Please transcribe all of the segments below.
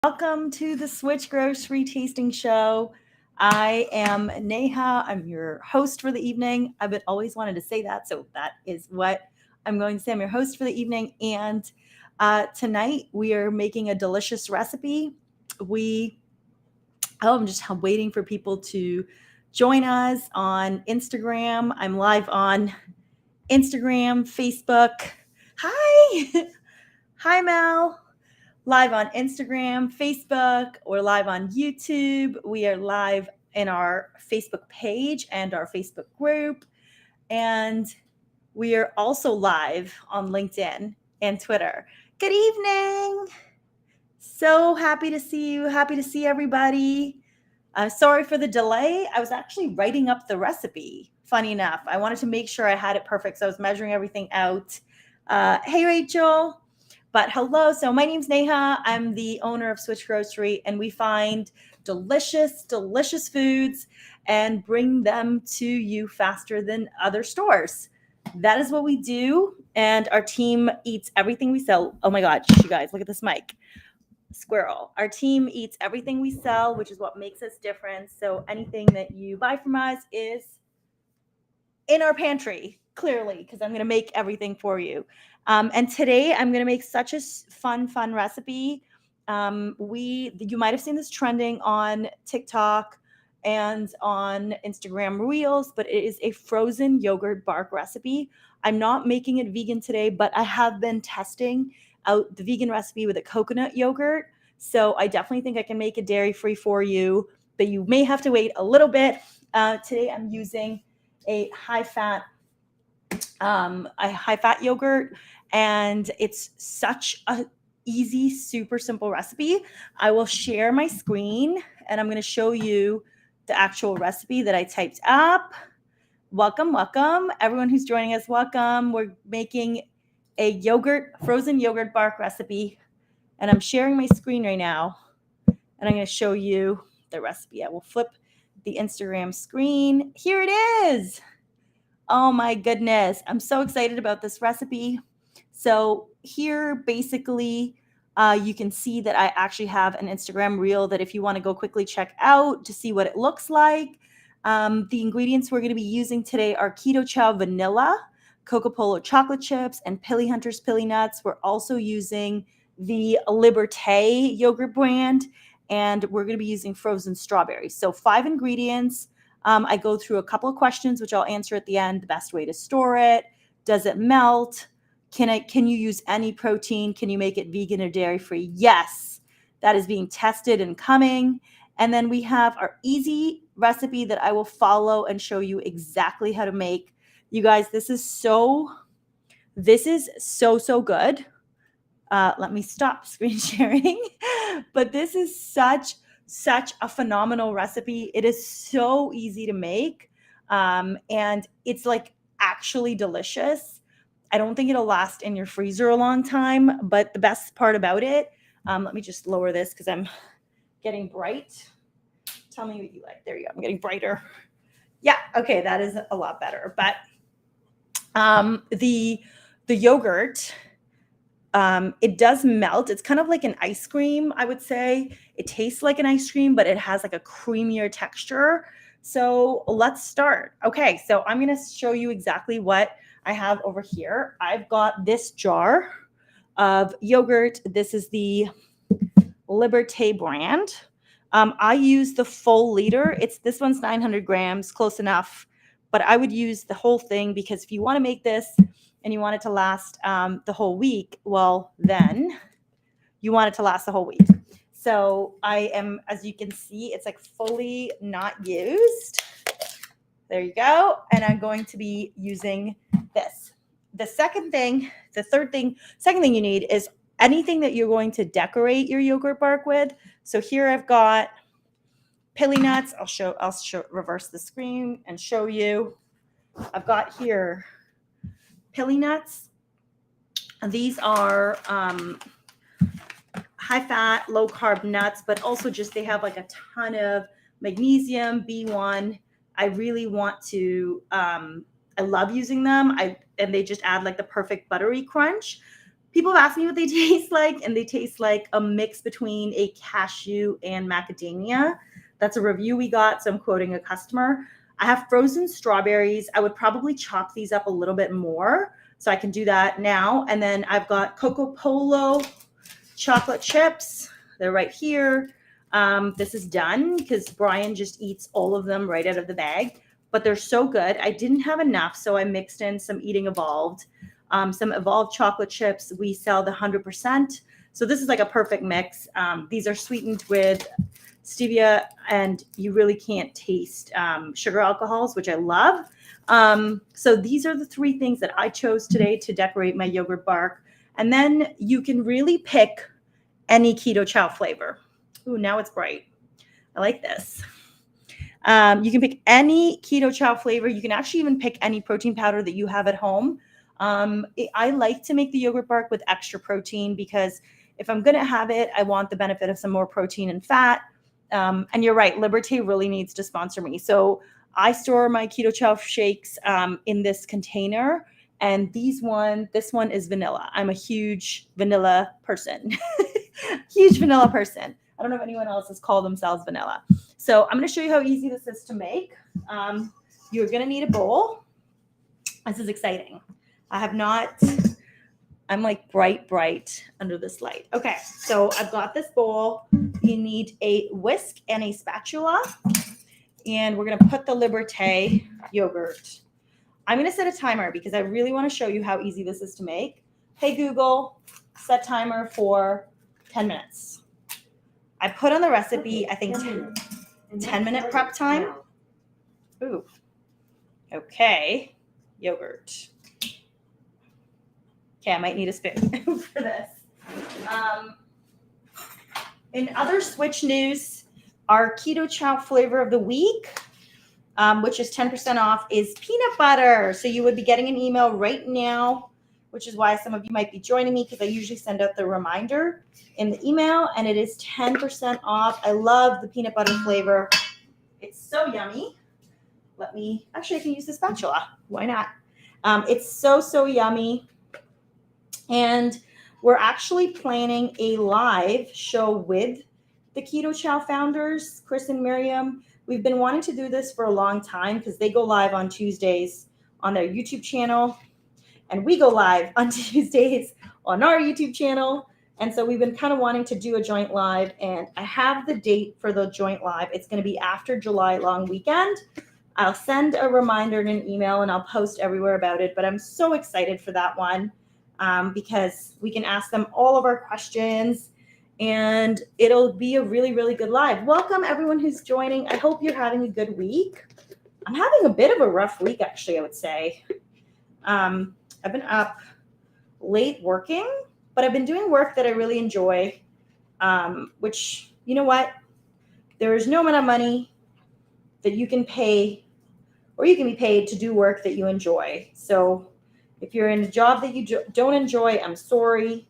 Welcome to the SwitchGrocery Tasting Show. I am Neha. I'm your host for the evening. I've always wanted to say that, so that is what I'm going to say. I'm your host for the evening, and tonight we are making a delicious recipe. We I'm just waiting for people to join us on Instagram. I'm live on Instagram, Facebook. Hi, hi, Mel. Live on Instagram, Facebook, or live on YouTube. We are live in our Facebook page and our Facebook group. And we are also live on LinkedIn and Twitter. Good evening. So happy to see you. Happy to see everybody. Sorry for the delay. I was actually writing up the recipe. Funny enough, I wanted to make sure I had it perfect. So I was measuring everything out. Hey, Rachel. But hello. So my name's Neha. I'm the owner of SwitchGrocery, and we find delicious, delicious foods and bring them to you faster than other stores. That is what we do. And our team eats everything we sell. Oh my God, you guys, look at this mic. Squirrel. Our team eats everything we sell, which is what makes us different. So anything that you buy from us is in our pantry, clearly, because I'm going to make everything for you. And today I'm going to make such a fun recipe. You might have seen this trending on TikTok and on Instagram Reels, but it is a frozen yogurt bark recipe. I'm not making it vegan today, but I have been testing out the vegan recipe with a coconut yogurt. So I definitely think I can make it dairy-free for you, but you may have to wait a little bit. Today I'm using a high-fat yogurt, and it's such a easy, super simple recipe. I will share my screen, and I'm going to show you the actual recipe that I typed up. Welcome. Everyone who's joining us, welcome. We're making a frozen yogurt bark recipe, and I'm sharing my screen right now, and I'm going to show you the recipe. I will flip the Instagram screen. Here it is. Oh my goodness. I'm so excited about this recipe. So here, basically, you can see that I actually have an Instagram reel that if you want to go quickly check out to see what it looks like. The ingredients we're going to be using today are Keto Chow Vanilla, Coco Polo chocolate chips, and Pili Hunter's Pili nuts. We're also using the Liberté yogurt brand, and we're going to be using frozen strawberries. So 5 ingredients. I go through a couple of questions, which I'll answer at the end. The best way to store it. Does it melt? Can you use any protein? Can you make it vegan or dairy-free? Yes, that is being tested and coming. And then we have our easy recipe that I will follow and show you exactly how to make. You guys, this is so good. Let me stop screen sharing. But this is such a phenomenal recipe. It is so easy to make, and it's like actually delicious. I don't think it'll last in your freezer a long time, but the best part about it, let me just lower this because I'm getting bright. Tell me what you like. There you go. I'm getting brighter. Yeah, okay, that is a lot better. But the yogurt, it does melt. It's kind of like an ice cream, I would say. It tastes like an ice cream, but it has like a creamier texture. So let's start. Okay, so I'm going to show you exactly what I have over here. I've got this jar of yogurt. This is the Liberté brand. I use the full liter. This one's 900 grams, close enough. But I would use the whole thing because if you want to make this and you want it to last the whole week, well, then you want it to last the whole week. So I am, as you can see, it's like fully not used. There you go. And I'm going to be using this. The second thing you need is anything that you're going to decorate your yogurt bark with. So here I've got Pili nuts. I'll reverse the screen and show you. I've got here Pili nuts. These are high fat, low carb nuts, but also just they have like a ton of magnesium, B1. I really want to, I love using them. And they just add like the perfect buttery crunch. People have asked me what they taste like, and they taste like a mix between a cashew and macadamia. That's a review we got, so I'm quoting a customer. I have frozen strawberries. I would probably chop these up a little bit more, so I can do that now. And then I've got Coco Polo chocolate chips. They're right here. This is done because Brian just eats all of them right out of the bag, but they're so good. I didn't have enough, so I mixed in some Eating Evolved. Some Evolved chocolate chips. We sell the 100%. So this is like a perfect mix. These are sweetened with stevia, and you really can't taste sugar alcohols, which I love. So these are the three things that I chose today to decorate my yogurt bark. And then you can really pick any Keto Chow flavor. Ooh, now it's bright. I like this. You can pick any Keto Chow flavor. You can actually even pick any protein powder that you have at home. I like to make the yogurt bark with extra protein because if I'm going to have it, I want the benefit of some more protein and fat. And you're right, Liberté really needs to sponsor me. So I store my Keto Chow shakes in this container. And this one is vanilla. I'm a huge vanilla person. Huge vanilla person. I don't know if anyone else has called themselves vanilla. So I'm going to show you how easy this is to make. You're going to need a bowl. This is exciting. I'm like bright under this light. Okay, so I've got this bowl. You need a whisk and a spatula. And we're going to put the Liberté yogurt. I'm going to set a timer because I really want to show you how easy this is to make. Hey, Google, set timer for 10 minutes. I put on the recipe, I think 10-minute prep time. Ooh. Okay. Yogurt. Okay, I might need a spoon for this. In other Switch news, our Keto Chow flavor of the week, which is 10% off, is peanut butter. So you would be getting an email right now, which is why some of you might be joining me because I usually send out the reminder in the email, and it is 10% off. I love the peanut butter flavor. It's so yummy. Actually, I can use the spatula. Why not? It's so yummy. And we're actually planning a live show with the Keto Chow founders, Chris and Miriam. We've been wanting to do this for a long time because they go live on Tuesdays on their YouTube channel, and we go live on Tuesdays on our YouTube channel. And so we've been kind of wanting to do a joint live, and I have the date for the joint live. It's going to be after July long weekend. I'll send a reminder in an email, and I'll post everywhere about it. But I'm so excited for that one because we can ask them all of our questions, and it'll be a really, really good live. Welcome, everyone who's joining. I hope you're having a good week. I'm having a bit of a rough week, actually, I would say. I've been up late working, but I've been doing work that I really enjoy, which, you know what? There is no amount of money that you can pay or you can be paid to do work that you enjoy. So if you're in a job that you don't enjoy, I'm sorry,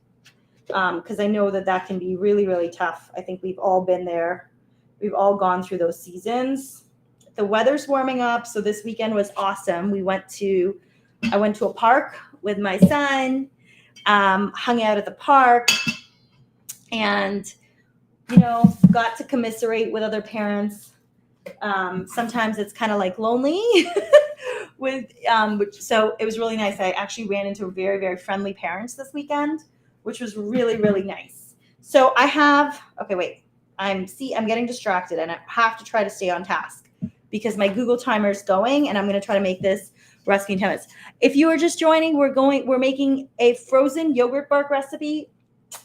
because I know that can be really, really tough. I think we've all been there. We've all gone through those seasons. The weather's warming up, so this weekend was awesome. I went to a park with my son, hung out at the park, and, got to commiserate with other parents. Sometimes it's kind of like lonely so it was really nice. I actually ran into very, very friendly parents this weekend, which was really, really nice. So I'm getting distracted, and I have to try to stay on task because my Google timer is going, and I'm going to try to make this recipe in 10 minutes. If you are just joining, we're making a frozen yogurt bark recipe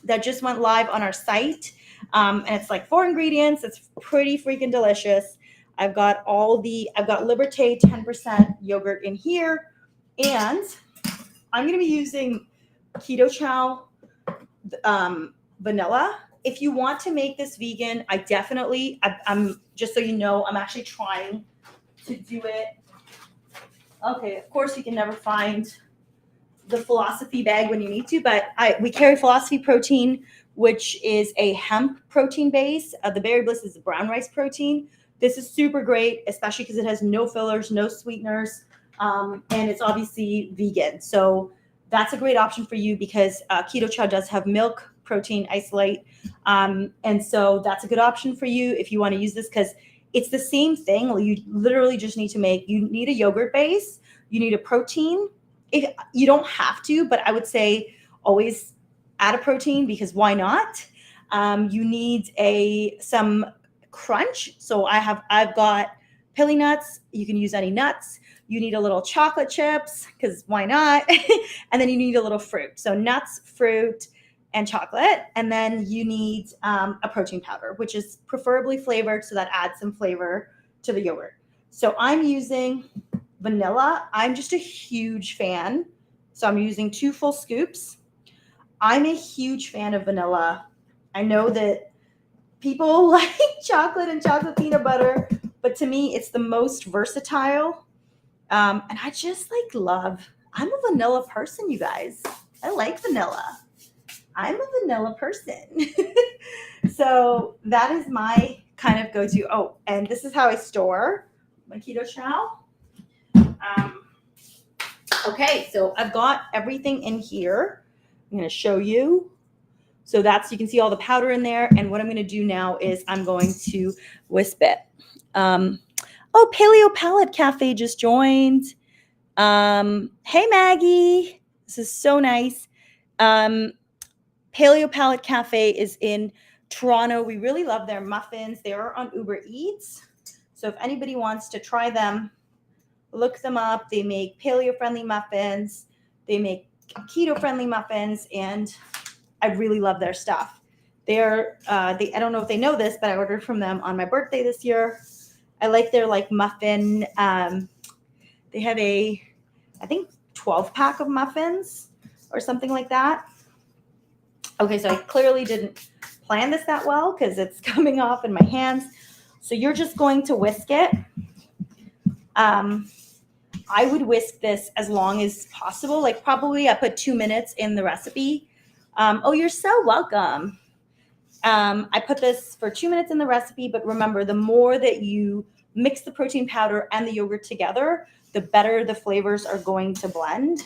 that just went live on our site. And it's like 4 ingredients. It's pretty freaking delicious. I've got Liberté 10% yogurt in here, and I'm going to be using Keto Chow vanilla. If you want to make this vegan, I'm just so you know, I'm actually trying to do it. Okay, of course you can never find the Philosophy bag when you need to, but we carry Philosophy protein, which is a hemp protein base. The Berry Bliss is a brown rice protein. This is super great, especially because it has no fillers, no sweeteners, and it's obviously vegan. So that's a great option for you because Keto Chow does have milk protein isolate. And so that's a good option for you if you want to use this, because it's the same thing. You literally just need to you need a yogurt base, you need a protein. If you don't have to, but I would say always add a protein, because why not? You need some crunch. So I've got Pili nuts. You can use any nuts. You need a little chocolate chips, because why not? And then you need a little fruit. So nuts, fruit, and chocolate. And then you need a protein powder, which is preferably flavored, so that adds some flavor to the yogurt. So I'm using vanilla. I'm just a huge fan. So I'm using 2 full scoops. I'm a huge fan of vanilla. I know that people like chocolate and chocolate peanut butter, but to me, it's the most versatile. And I just I'm a vanilla person, you guys. I like vanilla. I'm a vanilla person. So that is my kind of go-to. Oh, and this is how I store my Keto Chow. Okay, so I've got everything in here. I'm going to show you. So you can see all the powder in there. And what I'm going to do now is I'm going to wisp it. Oh, Paleo Palette Cafe just joined. Hey, Maggie. This is so nice. Paleo Palette Cafe is in Toronto. We really love their muffins. They are on Uber Eats. So if anybody wants to try them, look them up. They make paleo-friendly muffins. They make keto-friendly muffins, and I really love their stuff. I don't know if they know this, but I ordered from them on my birthday this year. I like their muffin. They have I think 12-pack of muffins or something like that. Okay, so I clearly didn't plan this that well because it's coming off in my hands. So you're just going to whisk it. I would whisk this as long as possible. Probably I put 2 minutes in the recipe. Oh, you're so welcome. I put this for 2 minutes in the recipe, but remember, the more that you mix the protein powder and the yogurt together, the better the flavors are going to blend,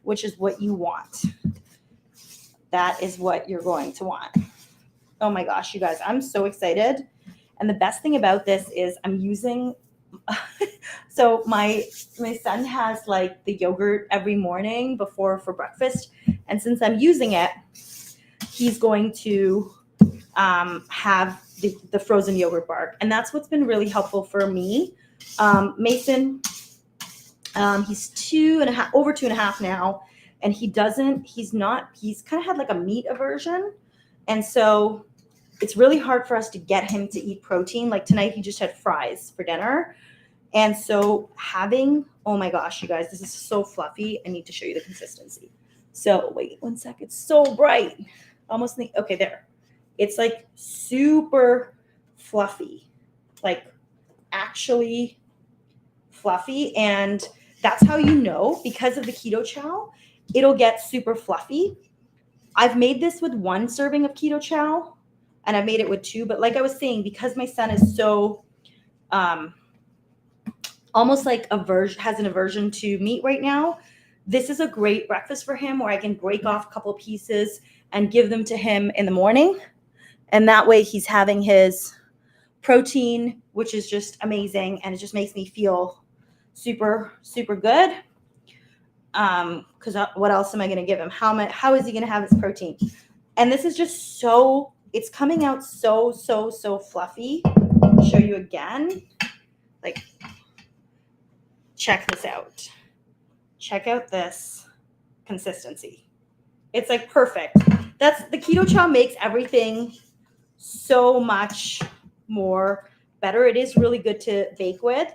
which is what you want. That is what you're going to want. Oh my gosh, you guys, I'm so excited. And the best thing about this is I'm using, so my son has the yogurt every morning for breakfast. And since I'm using it, he's going to have the frozen yogurt bar. And that's what's been really helpful for me. Mason, he's over 2.5 now. And he's kind of had a meat aversion. And so it's really hard for us to get him to eat protein. Tonight, he just had fries for dinner. And so oh my gosh, you guys, this is so fluffy. I need to show you the consistency. So wait 1 sec. It's so bright. Okay, there. It's super fluffy, actually fluffy. And that's how you know, because of the Keto Chow, it'll get super fluffy. I've made this with 1 serving of Keto Chow, and I've made it with 2. But like I was saying, because my son is so almost has an aversion to meat right now, this is a great breakfast for him, where I can break off a couple pieces and give them to him in the morning. And that way he's having his protein, which is just amazing. And it just makes me feel super, super good. Because what else am I going to give him? How is he going to have his protein? And this is just it's coming out so, so, so fluffy. I'll show you again. Check this out. Check out this consistency. It's perfect. The Keto Chow makes everything so much more better. It is really good to bake with.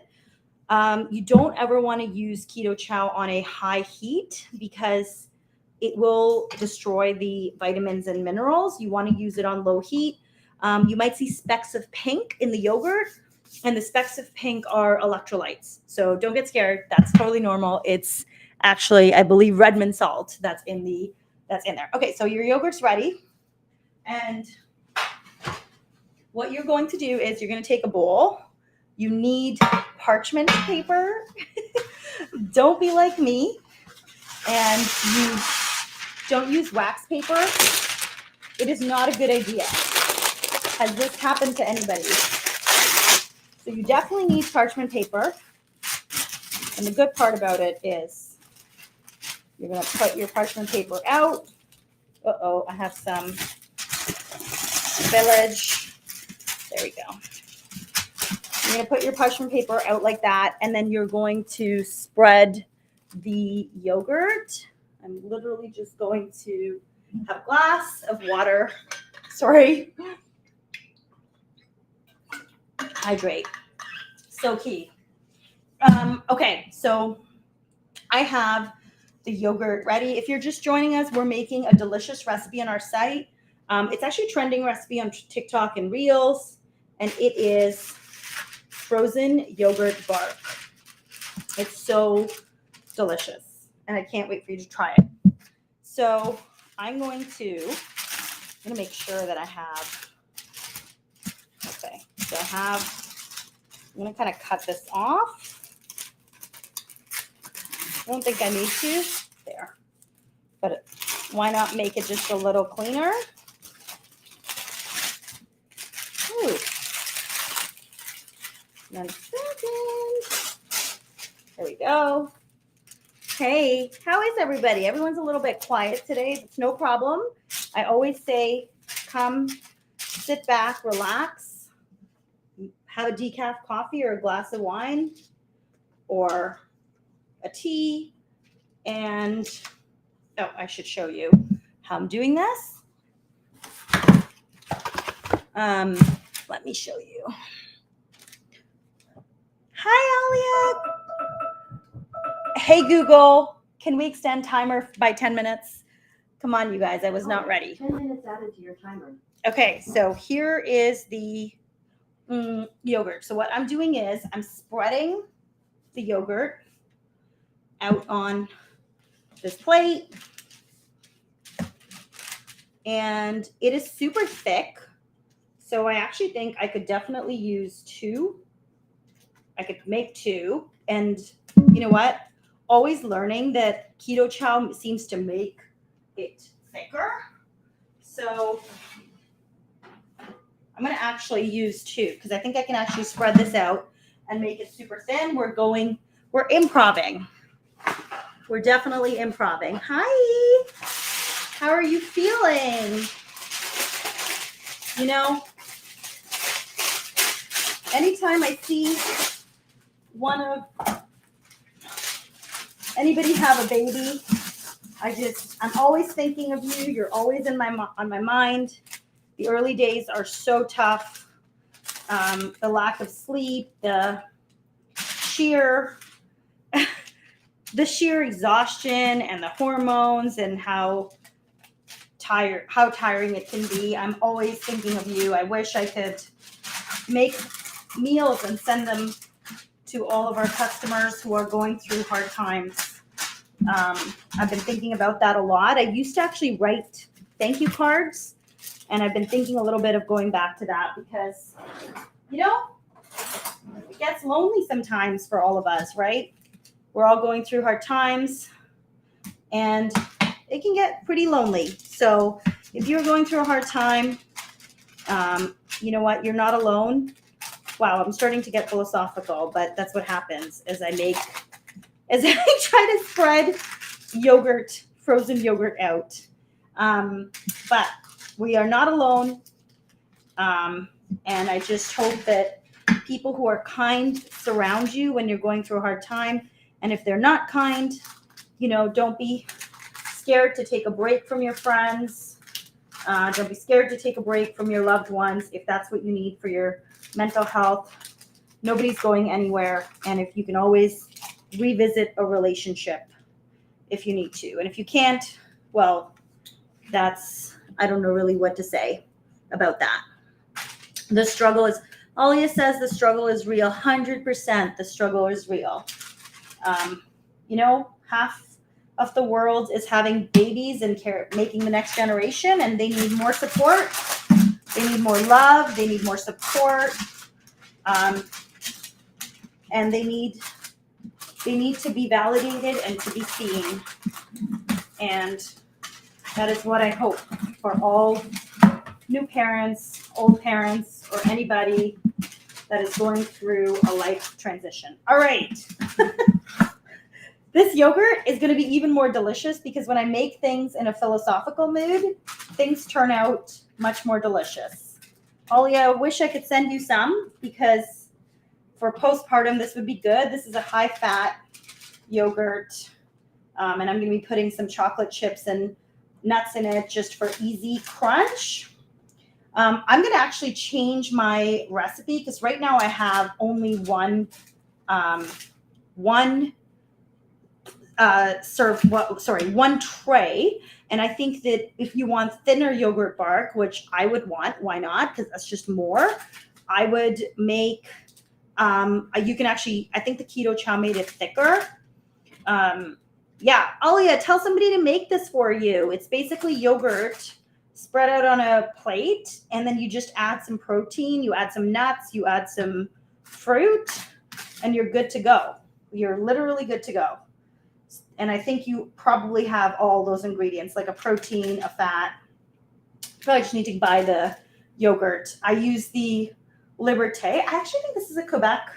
You don't ever want to use Keto Chow on a high heat because it will destroy the vitamins and minerals. You want to use it on low heat. You might see specks of pink in the yogurt, and the specks of pink are electrolytes. So don't get scared. That's totally normal. It's actually, I believe, Redmond salt that's in there. Okay, so your yogurt's ready. And what you're going to do is you're going to take a bowl. You need parchment paper. Don't be like me. and you don't use wax paper, it is not a good idea. Has this happened to anybody? So you definitely need parchment paper. And the good part about it is you're going to put your parchment paper out. Uh-oh, I have some spillage. There we go. You're going to put your parchment paper out like that, and then you're going to spread the yogurt. I'm literally just going to have a glass of water. Sorry. Hydrate. So key. Okay, so I have the yogurt ready. If you're just joining us, we're making a delicious recipe on our site. It's actually a trending recipe on TikTok and Reels, and it is frozen yogurt bark. It's so delicious, and I can't wait for you to try it. So I'm going to make sure that I have, okay, so I'm going to kind of cut this off. I don't think I need to. There. But why not make it just a little cleaner? Ooh. 1 second. There we go. Hey, how is everybody? Everyone's a little bit quiet today. It's no problem. I always say, come sit back, relax, have a decaf coffee or a glass of wine or a tea, and I should show you how I'm doing this. Let me show you. Hi, Alia. Hey, Google, can we extend timer by 10 minutes? Come on, you guys, I was not ready. 10 minutes added to your timer. Okay, so here is the yogurt. So what I'm doing is I'm spreading the yogurt out on this plate, and it is super thick. So I actually think I could definitely use 2. I could make 2, and you know what? Always learning that Keto Chow seems to make it thicker. So I'm going to actually use 2 because I think I can actually spread this out and make it super thin. We're improving. We're definitely improving. Hi. How are you feeling? You know, anytime I see anybody have a baby, I'm always thinking of you. You're always on my mind. The early days are so tough. The lack of sleep, the sheer exhaustion and the hormones and how tiring it can be. I'm always thinking of you. I wish I could make meals and send them to all of our customers who are going through hard times. I've been thinking about that a lot. I used to actually write thank you cards, and I've been thinking a little bit of going back to that because, you know, it gets lonely sometimes for all of us, right? We're all going through hard times, and it can get pretty lonely. So if you're going through a hard time, you know what? You're not alone. Wow, I'm starting to get philosophical, but that's what happens as I try to spread frozen yogurt out. But we are not alone. And I just hope that people who are kind surround you when you're going through a hard time. And if they're not kind, you know, don't be scared to take a break from your friends. Don't be scared to take a break from your loved ones if that's what you need for your mental health. Nobody's going anywhere. And if you can always revisit a relationship if you need to. And if you can't, well, I don't know really what to say about that. The struggle is, Alia says the struggle is real. 100% the struggle is real. You know, half of the world is having babies and making the next generation, and they need more support. They need more love. They need more support. And they need They need to be validated and to be seen. And that is what I hope for all new parents, old parents, or anybody that is going through a life transition. All right. This yogurt is going to be even more delicious because when I make things in a philosophical mood, things turn out much more delicious. Ollie, I wish I could send you some because for postpartum, this would be good. This is a high-fat yogurt, and I'm going to be putting some chocolate chips and nuts in it just for easy crunch. I'm going to actually change my recipe because right now I have only one tray. And I think that if you want thinner yogurt bark, which I would want, why not? Because that's just more. I would make, you can actually, I think the Keto Chow made it thicker. Yeah, Alia, tell somebody to make this for you. It's basically yogurt spread out on a plate, and then you just add some protein, you add some nuts, you add some fruit, and you're good to go. You're literally good to go. And I think you probably have all those ingredients, like a protein, a fat. You probably just need to buy the yogurt. I use the Liberté. I actually think this is a Quebec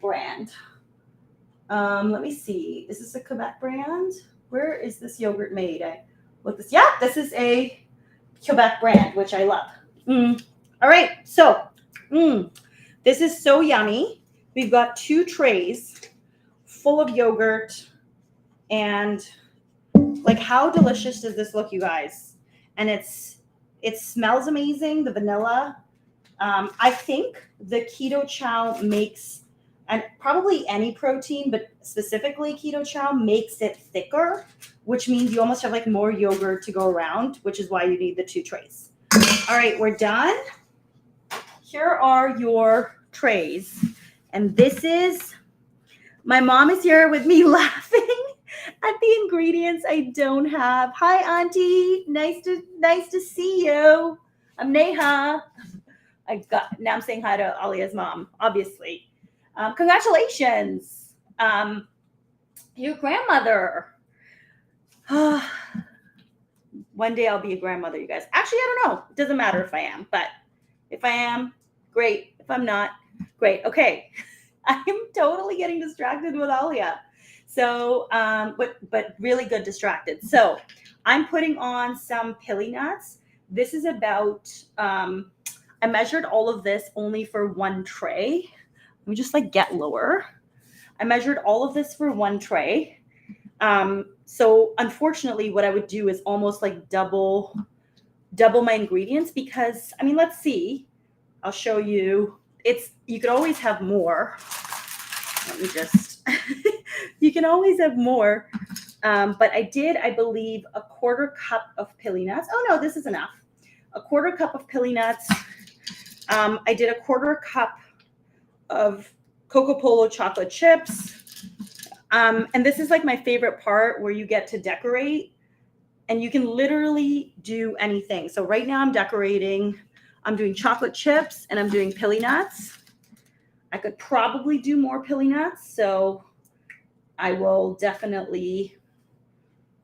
brand. Let me see. Is this a Quebec brand? Where is this yogurt made? Yeah, this is a Quebec brand, which I love. All right, so this is so yummy. We've got 2 trays full of yogurt, and like, how delicious does this look, you guys? And it smells amazing, the vanilla. I think the Keto Chow makes, and probably any protein, but specifically Keto Chow makes it thicker, which means you almost have like more yogurt to go around, which is why you need the 2 trays. All right, we're done. Here are your trays. And this is, my mom is here with me laughing at the ingredients I don't have. Hi, Auntie. Nice to see you. I'm Neha. Now I'm saying hi to Alia's mom, obviously. Congratulations. Your grandmother. One day I'll be a grandmother, you guys. Actually, I don't know. It doesn't matter if I am, but if I am, great. If I'm not, great. Okay. I'm totally getting distracted with Alia. So, but really good distracted. So I'm putting on some Pili nuts. This is about, I measured all of this only for 1 tray. Let me just like get lower. I measured all of this for 1 tray. So unfortunately what I would do is almost like double my ingredients because, I mean, let's see. I'll show you. You could always have more. Let me just, you can always have more. But I believe, a 1/4 cup of Pili nuts. Oh no, this is enough. A 1/4 cup of Pili nuts. I did a 1/4 cup of Coco Polo chocolate chips. And this is like my favorite part where you get to decorate and you can literally do anything. So right now I'm decorating. I'm doing chocolate chips and I'm doing Pili nuts. I could probably do more Pili nuts, so I will definitely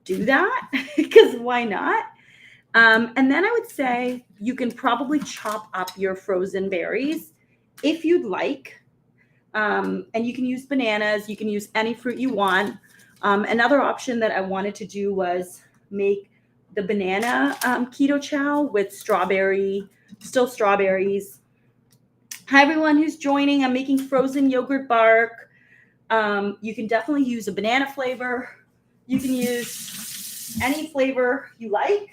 do that because why not? And then I would say you can probably chop up your frozen berries if you'd like. And you can use bananas. You can use any fruit you want. Another option that I wanted to do was make the banana Keto Chow with strawberries. Hi, everyone who's joining. I'm making frozen yogurt bark. You can definitely use a banana flavor. You can use any flavor you like.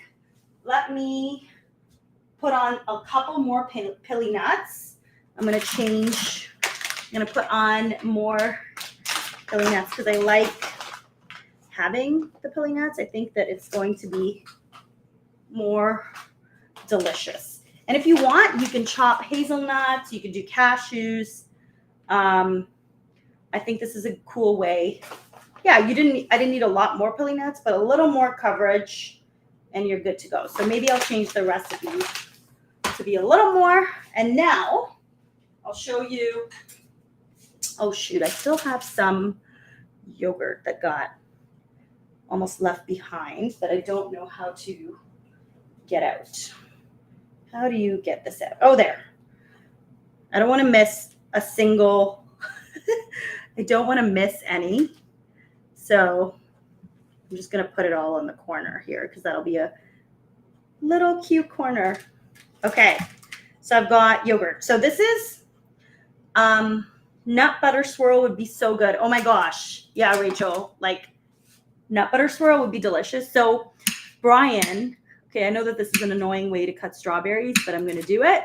Let me put on a couple more Pili nuts. I'm going to put on more Pili nuts because I like having the Pili nuts. I think that it's going to be more delicious. And if you want, you can chop hazelnuts. You can do cashews. I think this is a cool way. Yeah, I didn't need a lot more Pili nuts, but a little more coverage, and you're good to go. So maybe I'll change the recipe to be a little more. And now I'll show you. Oh shoot, I still have some yogurt that got almost left behind that I don't know how to get out. How do you get this out? Oh, there. I don't want to miss a single, I don't want to miss any. So I'm just going to put it all in the corner here because that'll be a little cute corner. Okay. So I've got yogurt. So this is nut butter swirl would be so good. Oh my gosh. Yeah, Rachel, like nut butter swirl would be delicious. So Brian, okay, I know that this is an annoying way to cut strawberries, but I'm going to do it.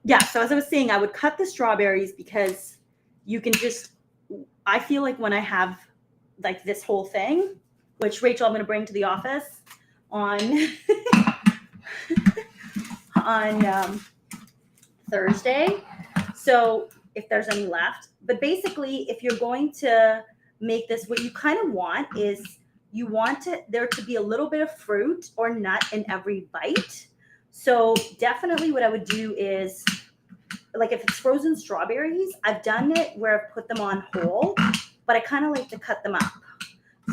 Yeah, so as I was saying, I would cut the strawberries because you can just, I feel like when I have like this whole thing, which Rachel, I'm going to bring to the office on on Thursday. So if there's any left, but basically if you're going to make this, what you kind of want is you want there to be a little bit of fruit or nut in every bite. So definitely what I would do is, like if it's frozen strawberries, I've done it where I've put them on whole, but I kind of like to cut them up.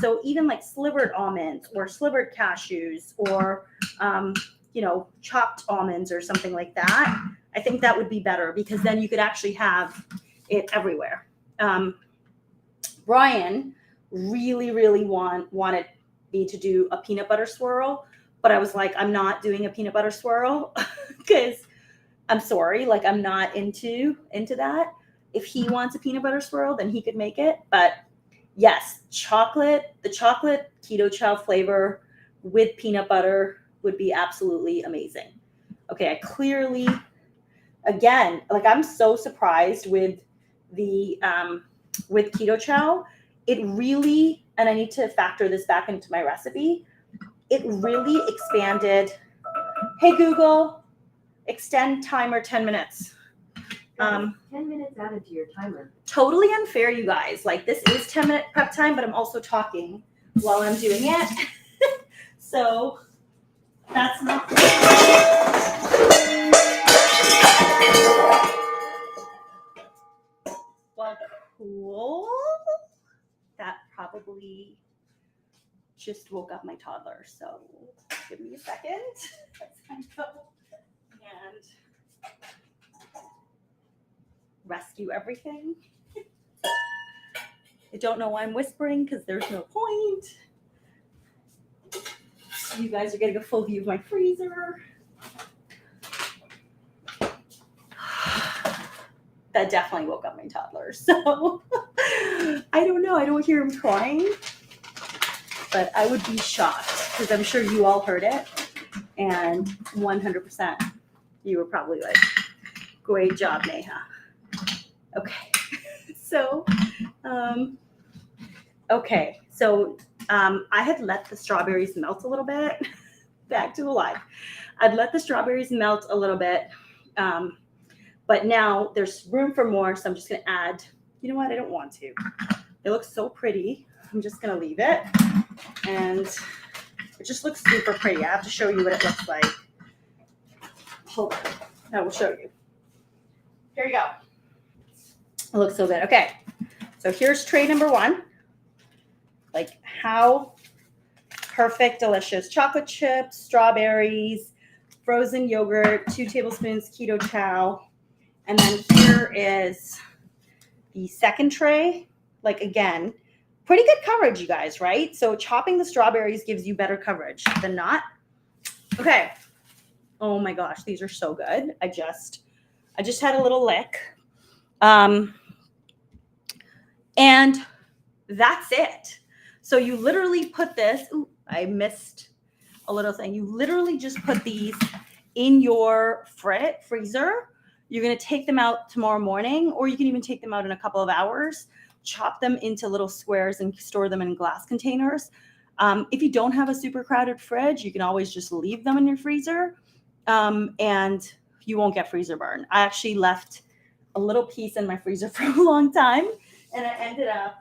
So even like slivered almonds or slivered cashews or, chopped almonds or something like that. I think that would be better because then you could actually have it everywhere. Brian really wanted me to do a peanut butter swirl, but I was like, I'm not doing a peanut butter swirl because I'm sorry, like I'm not into that. If he wants a peanut butter swirl, then he could make it. But yes, the chocolate Keto Chow flavor with peanut butter would be absolutely amazing. Okay, I clearly, again, like I'm so surprised with the with Keto Chow. It really, and I need to factor this back into my recipe, it really expanded. Hey Google, extend timer 10 minutes. 10 minutes added to your timer. Totally unfair, you guys. Like this is 10-minute prep time, but I'm also talking while I'm doing it. So that's not well, cool. That probably just woke up my toddler. So give me a second. Let's kind of go and rescue everything. I don't know why I'm whispering because there's no point. You guys are getting a full view of my freezer. That definitely woke up my toddler. So I don't know. I don't hear him crying, but I would be shocked because I'm sure you all heard it. And 100% you were probably like, great job, Neha. Okay. So, I had let the strawberries melt a little bit. Back to the live. I'd let the strawberries melt a little bit. But now there's room for more, so I'm just going to add, you know what, I don't want to. It looks so pretty. I'm just going to leave it. And it just looks super pretty. I have to show you what it looks like. Hold on. I will show you. Here you go. It looks so good. Okay. So here's tray number 1. Like how perfect, delicious. Chocolate chips, strawberries, frozen yogurt, 2 tablespoons Keto Chow. And then here is the second tray. Like again, pretty good coverage, you guys, right? So chopping the strawberries gives you better coverage than not. Okay. Oh my gosh, these are so good. I just had a little lick. And that's it. So you literally put this, I missed a little thing. You literally just put these in your freezer. You're going to take them out tomorrow morning, or you can even take them out in a couple of hours, chop them into little squares and store them in glass containers. If you don't have a super crowded fridge, you can always just leave them in your freezer, and you won't get freezer burn. I actually left a little piece in my freezer for a long time, and it ended up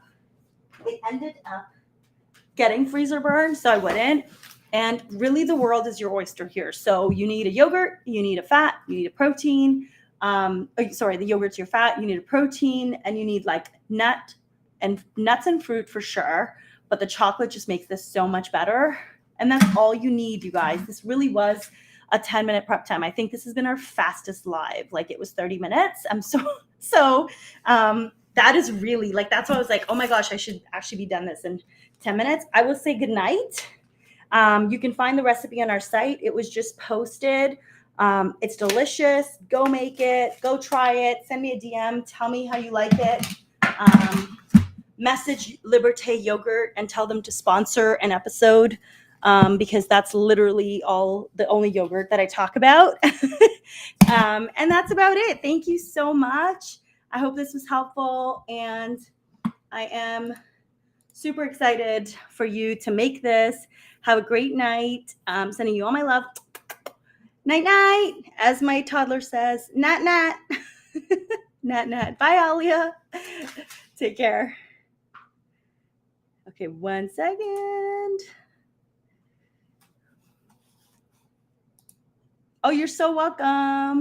getting freezer burn, so I wouldn't. And really the world is your oyster here. So you need a yogurt, you need a fat, you need a protein. The yogurt's your fat, you need a protein, and you need like nut, and nuts and fruit for sure, but the chocolate just makes this so much better. And that's all you need, you guys. This really was a 10-minute prep time. I think this has been our fastest live. Like it was 30 minutes. I'm so that is really like, that's why I was like, oh my gosh, I should actually be done this in 10 minutes. I will say goodnight. You can find the recipe on our site. It was just posted. It's delicious. Go make it. Go try it. Send me a DM. Tell me how you like it. Message Liberté Yogurt and tell them to sponsor an episode because that's literally the only yogurt that I talk about. And that's about it. Thank you so much. I hope this was helpful, and I am super excited for you to make this. Have a great night. Sending you all my love. Night, night. As my toddler says, nat, nat. Nat, nat. Bye, Alia. Take care. Okay, 1 second. Oh, you're so welcome.